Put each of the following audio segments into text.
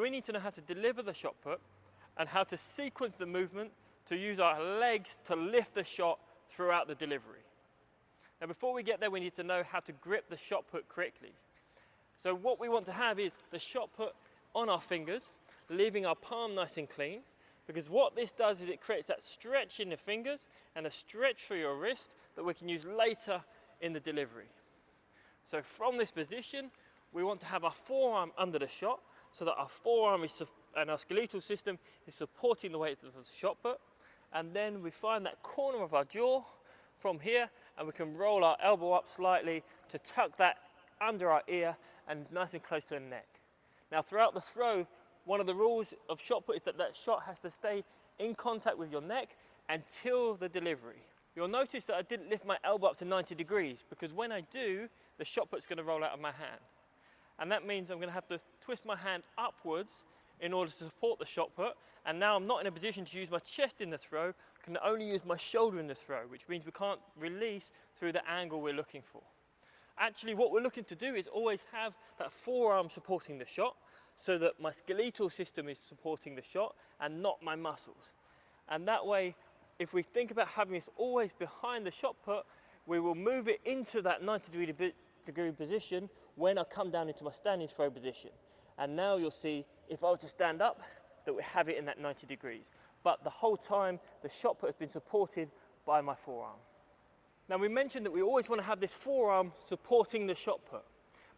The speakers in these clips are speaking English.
we need to know how to deliver the shot put and how to sequence the movement to use our legs to lift the shot throughout the delivery. Now before we get there, we need to know how to grip the shot put correctly. So what we want to have is the shot put on our fingers, leaving our palm nice and clean, because what this does is it creates that stretch in the fingers and a stretch for your wrist that we can use later in the delivery. So from this position, we want to have our forearm under the shot so that our forearm and our skeletal system is supporting the weight of the shot put. And then we find that corner of our jaw from here, and we can roll our elbow up slightly to tuck that under our ear and nice and close to the neck. Now throughout the throw, one of the rules of shot put is that that shot has to stay in contact with your neck until the delivery. You'll notice that I didn't lift my elbow up to 90 degrees because when I do, the shot put's going to roll out of my hand. And that means I'm going to have to twist my hand upwards in order to support the shot put. And now I'm not in a position to use my chest in the throw, I can only use my shoulder in the throw, which means we can't release through the angle we're looking for. Actually, what we're looking to do is always have that forearm supporting the shot so that my skeletal system is supporting the shot and not my muscles. And that way, if we think about having this always behind the shot put, we will move it into that 90 degree position when I come down into my standing throw position. And now you'll see, if I were to stand up, that we have it in that 90 degrees. But the whole time, the shot put has been supported by my forearm. Now we mentioned that we always want to have this forearm supporting the shot put.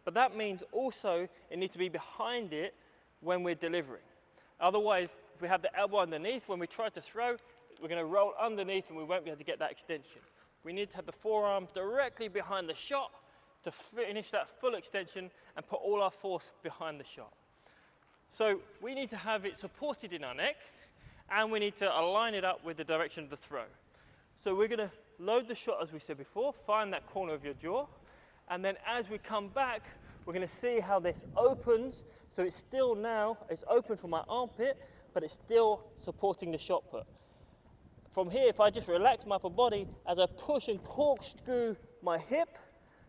But that means also it needs to be behind it when we're delivering. Otherwise, if we have the elbow underneath, when we try to throw, we're going to roll underneath and we won't be able to get that extension. We need to have the forearm directly behind the shot to finish that full extension and put all our force behind the shot. So we need to have it supported in our neck and we need to align it up with the direction of the throw. So we're going to load the shot as we said before, find that corner of your jaw, and then as we come back, we're going to see how this opens. So it's still now, it's open from my armpit, but it's still supporting the shot put. From here, if I just relax my upper body, as I push and corkscrew my hip,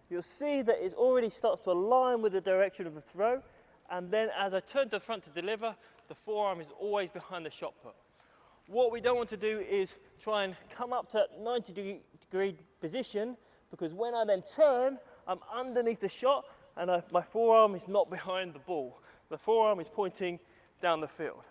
you'll see that it already starts to align with the direction of the throw. And then as I turn to the front to deliver, the forearm is always behind the shot put. What we don't want to do is try and come up to 90 degree position, because when I then turn, I'm underneath the shot and my forearm is not behind the ball. The forearm is pointing down the field.